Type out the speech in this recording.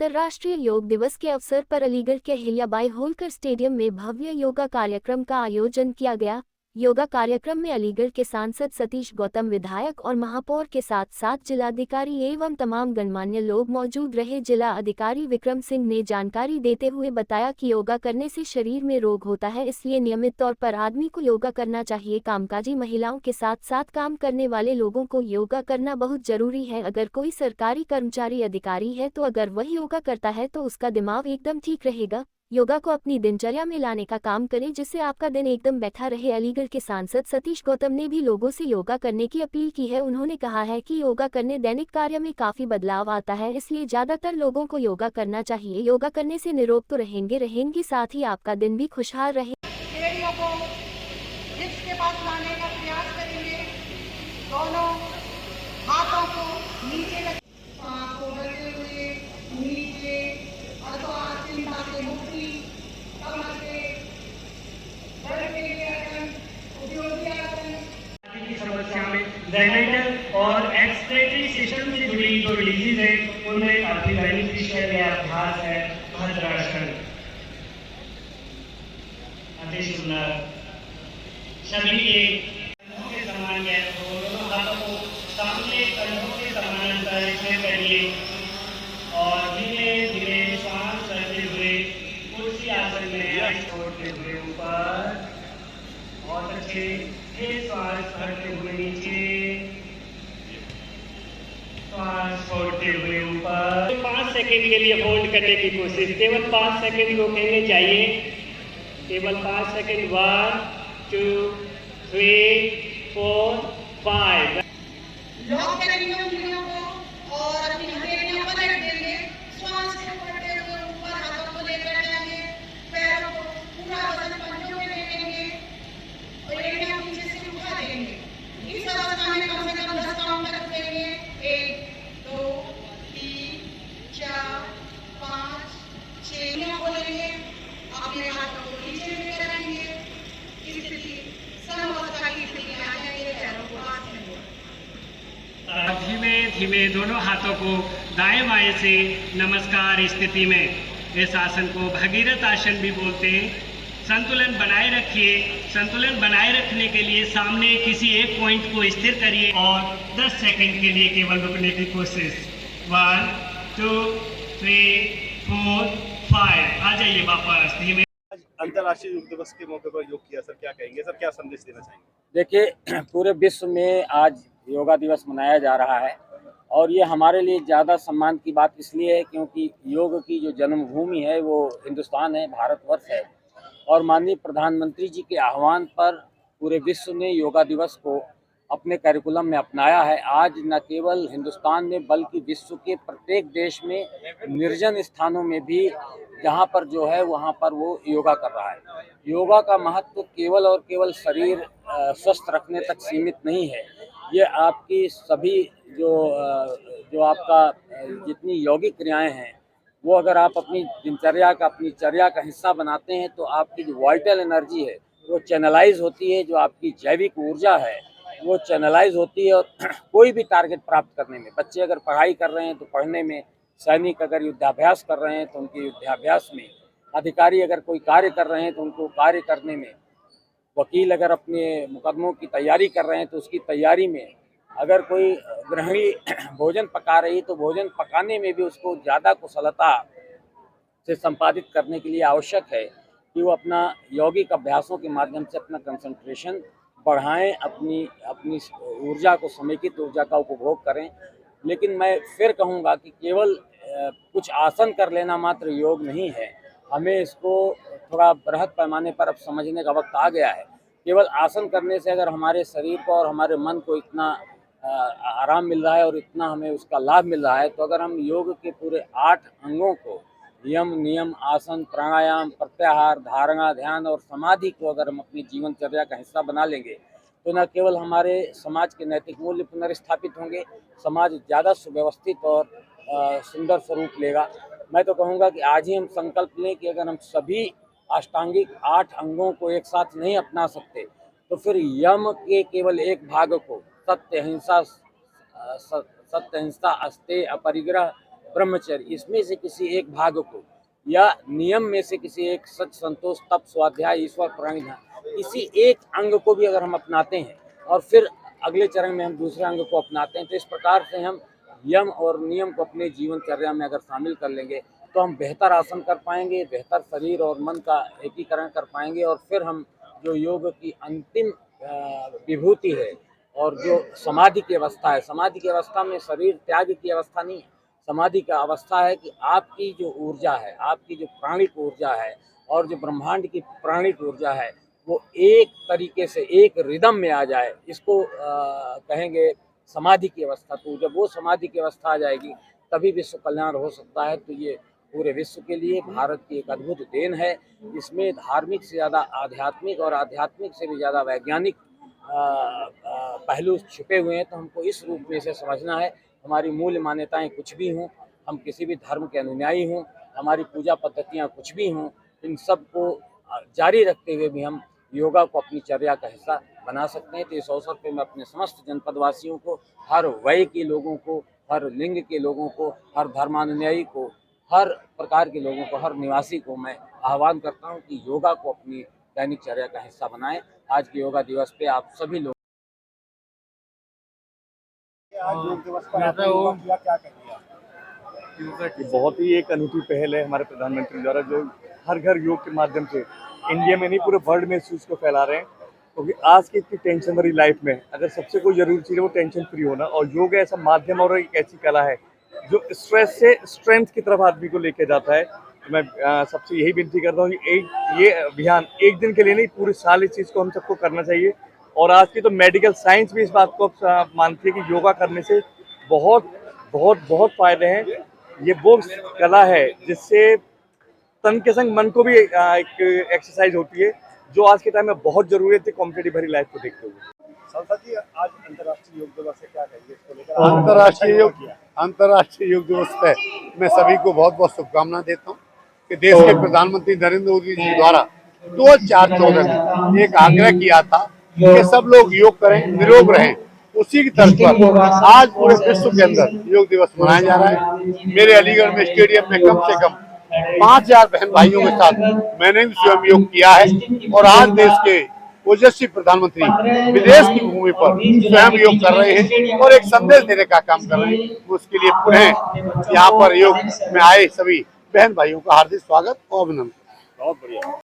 अंतर्राष्ट्रीय योग दिवस के अवसर पर अलीगढ़ के अहिल्याबाई होलकर स्टेडियम में भव्य योगा कार्यक्रम का आयोजन किया गया। योगा कार्यक्रम में अलीगढ़ के सांसद सतीश गौतम, विधायक और महापौर के साथ साथ जिलाधिकारी एवं तमाम गणमान्य लोग मौजूद रहे। जिला अधिकारी विक्रम सिंह ने जानकारी देते हुए बताया कि योगा करने से शरीर में रोग होता है, इसलिए नियमित तौर पर आदमी को योगा करना चाहिए। कामकाजी महिलाओं के साथ साथ काम करने वाले लोगों को योगा करना बहुत जरूरी है। अगर कोई सरकारी कर्मचारी अधिकारी है तो अगर वह योगा करता है तो उसका दिमाग एकदम ठीक रहेगा। योगा को अपनी दिनचर्या में लाने का काम करें जिससे आपका दिन एकदम बैठा रहे। अलीगढ़ के सांसद सतीश गौतम ने भी लोगों से योगा करने की अपील की है। उन्होंने कहा है कि योगा करने दैनिक कार्य में काफी बदलाव आता है, इसलिए ज्यादातर लोगों को योगा करना चाहिए। योगा करने से निरोग तो रहेंगे, साथ ही आपका दिन भी खुशहाल रहे। दोनों हाथों को नीचे नीचे चिंता से मुक्ति, कमर से दर्द के लिए आसन, उपयोगी आसन की समस्या में जेनेटल और एक्सक्रीटरी सिस्टम से जुड़ी जो डिजीज है उनमें काफी बेनिफिशियल अभ्यास है भद्रासन। अति सुंदर सभी कंधों के समान है, दोनों हाथों को सामने कंधों के समानांतर इसमें करिए और धीरे धीरे श्वास करते हुए कुर्सी आसन में छोड़ते हुए ऊपर, बहुत अच्छे, फिर श्वास करते हुए नीचे, श्वास छोड़ते हुए ऊपर। 5 सेकंड के लिए होल्ड करने की कोशिश, केवल 5 सेकंड रोकने चाहिए, केवल 5 सेकंड। 1 2 3 4 5। लॉक करेंगे उंगलियों को और अपनी हथेलियां पलट देंगे। श्वास छोड़ते हुए ऊपर हाथों को लेकर जाएंगे, पैरों को पूरा वजन पंजों में लेंगे और एड़ियां पीछे से उठा देंगे। इस अवस्था में कम से कम 10 काउंट तक करेंगे। 1 2 3 4 5 6 बोलेंगे। अपने हाथों को नीचे लेकर आएंगे, स्थिति समवस्था की स्थिति आ जाएंगे, पैरों को पास करेंगे। धीमे धीमे दोनों हाथों को दाएं बाएं से नमस्कार स्थिति में, इस आसन को भगीरथ आसन भी बोलते हैं। संतुलन बनाए रखिए। संतुलन बनाए रखने के लिए सामने किसी एक पॉइंट को स्थिर करिए और 10 सेकंड के लिए केवल रुकने की कोशिश। 1 2 3 4 5। आ जाइए वापस धीमे। अंतर्राष्ट्रीय योग दिवस के मौके पर योग किया, सर क्या कहेंगे, सर क्या संदेश देना चाहेंगे? देखिए, पूरे विश्व में आज योगा दिवस मनाया जा रहा है और ये हमारे लिए ज़्यादा सम्मान की बात इसलिए है क्योंकि योग की जो जन्मभूमि है वो हिंदुस्तान है, भारतवर्ष है और माननीय प्रधानमंत्री जी के आह्वान पर पूरे विश्व ने योगा दिवस को अपने करिकुलम में अपनाया है। आज न केवल हिंदुस्तान में बल्कि विश्व के प्रत्येक देश में निर्जन स्थानों में भी जहाँ पर जो है वहाँ पर वो योगा कर रहा है। योगा का महत्व केवल और केवल शरीर स्वस्थ रखने तक सीमित नहीं है, ये आपकी सभी जो आपका जितनी यौगिक क्रियाएं हैं वो अगर आप अपनी दिनचर्या का, अपनी चर्या का हिस्सा बनाते हैं तो आपकी जो वाइटल एनर्जी है वो चैनलाइज होती है, जो आपकी जैविक ऊर्जा है वो चैनलाइज होती है और कोई भी टारगेट प्राप्त करने में, बच्चे अगर पढ़ाई कर रहे हैं तो पढ़ने में, सैनिक अगर युद्धाभ्यास कर रहे हैं तो उनके युद्धाभ्यास में, अधिकारी अगर कोई कार्य कर रहे हैं तो उनको कार्य करने में, वकील अगर अपने मुकदमों की तैयारी कर रहे हैं तो उसकी तैयारी में, अगर कोई गृहिणी भोजन पका रही तो भोजन पकाने में भी उसको ज़्यादा कुशलता से संपादित करने के लिए आवश्यक है कि वो अपना यौगिक अभ्यासों के माध्यम से अपना कंसंट्रेशन बढ़ाएं, अपनी ऊर्जा को, समेकित ऊर्जा का उपभोग करें। लेकिन मैं फिर कहूँगा कि केवल कुछ आसन कर लेना मात्र योग नहीं है, हमें इसको थोड़ा बृहद पैमाने पर अब समझने का वक्त आ गया है। केवल आसन करने से अगर हमारे शरीर को और हमारे मन को इतना आराम मिल रहा है और इतना हमें उसका लाभ मिल रहा है, तो अगर हम योग के पूरे 8 अंगों को, यम, नियम, आसन, प्राणायाम, प्रत्याहार, धारणा, ध्यान और समाधि को अगर हम अपनी जीवनचर्या का हिस्सा बना लेंगे तो न केवल हमारे समाज के नैतिक मूल्य पुनर्स्थापित होंगे, समाज ज़्यादा सुव्यवस्थित और सुंदर स्वरूप लेगा। मैं तो कहूँगा कि आज ही हम संकल्प लें कि अगर हम सभी अष्टांगिक 8 अंगों को एक साथ नहीं अपना सकते तो फिर यम के केवल एक भाग को, सत्य, हिंसा, अस्तेय, अपरिग्रह, ब्रह्मचर्य, इसमें से किसी एक भाग को या नियम में से किसी एक सच, संतोष, तप, स्वाध्याय, ईश्वर प्रणिधान, किसी एक अंग को भी अगर हम अपनाते हैं और फिर अगले चरण में हम दूसरे अंग को अपनाते हैं, तो इस प्रकार से हम यम और नियम को अपने जीवनचर्या में अगर शामिल कर लेंगे तो हम बेहतर आसन कर पाएंगे, बेहतर शरीर और मन का एकीकरण कर पाएंगे, और फिर हम जो योग की अंतिम विभूति है और जो समाधि की अवस्था है, समाधि की अवस्था में शरीर त्याग की अवस्था नहीं है, समाधि का अवस्था है कि आपकी जो ऊर्जा है, आपकी जो प्राणिक ऊर्जा है और जो ब्रह्मांड की प्राणिक ऊर्जा है, वो एक तरीके से एक रिदम में आ जाए, इसको कहेंगे समाधि की अवस्था। तो जब वो समाधि की अवस्था आ जाएगी तभी विश्व कल्याण हो सकता है। तो ये पूरे विश्व के लिए भारत की एक अद्भुत देन है। इसमें धार्मिक से ज़्यादा आध्यात्मिक और आध्यात्मिक से भी ज़्यादा वैज्ञानिक पहलू छिपे हुए हैं। तो हमको इस रूप में इसे समझना है। हमारी मूल मान्यताएं कुछ भी हों, हम किसी भी धर्म के अनुयायी हों, हमारी पूजा पद्धतियां कुछ भी हों, इन सब को जारी रखते हुए भी हम योगा को अपनी चर्या का हिस्सा बना सकते हैं। तो इस अवसर पे मैं अपने समस्त जनपद वासियों को, हर वय के लोगों को, हर लिंग के लोगों को, हर धर्मानुयायी को, हर प्रकार के लोगों को, हर निवासी को मैं आह्वान करता हूं कि योगा को अपनी दैनिक चर्या का हिस्सा बनाएं। आज के योगा दिवस पे आप सभी लोग आज योग दिवस पर आपने योगा किया, क्या कहेंगे? बहुत ही एक अनूठी पहल है हमारे प्रधानमंत्री द्वारा, जो हर घर योग के माध्यम से इंडिया में नहीं पूरे वर्ल्ड में इस चीज़ को फैला रहे हैं। क्योंकि आज की इतनी टेंशन भरी लाइफ में अगर सबसे कोई जरूरी चीज़ है वो टेंशन फ्री होना, और योग ऐसा माध्यम और एक ऐसी कला है जो स्ट्रेस से स्ट्रेंथ की तरफ आदमी को लेके जाता है। तो मैं सबसे यही विनती करता हूँ कि ये अभियान एक दिन के लिए नहीं, पूरे साल इस चीज़ को हम सबको करना चाहिए। और आज की तो मेडिकल साइंस भी इस बात को मानती है कि योगा करने से बहुत बहुत बहुत फायदे हैं। ये वो कला है जिससे तन के संग मन को भी एक एक्सरसाइज होती है, जो आज के टाइम में बहुत जरूरत है कॉम्पिटिटिव भरी लाइफ को देखते हुए। सांसद जी, आज अंतर्राष्ट्रीय योग दिवस से क्या कहेंगे इसको लेकर? अंतर्राष्ट्रीय योग दिवस पे मैं सभी को बहुत बहुत शुभकामनाएं देता हूँ कि देश के प्रधानमंत्री नरेंद्र मोदी जी द्वारा 2014 में एक आग्रह किया था कि सब लोग योग करें, निरोग रहें। उसी की तर्ज पर आज पूरे विश्व के अंदर योग दिवस मनाया जा रहा है। मेरे अलीगढ़ में स्टेडियम में कम से कम 5000 बहन भाइयों के साथ मैंने भी स्वयं योग किया है। और आज देश के ओजस्वी प्रधानमंत्री विदेश की भूमि पर स्वयं योग कर रहे हैं और एक संदेश देने का काम कर रहे हैं। उसके लिए पुनः यहाँ पर योग में आए सभी बहन भाइयों का हार्दिक स्वागत और अभिनंदन। बहुत बढ़िया।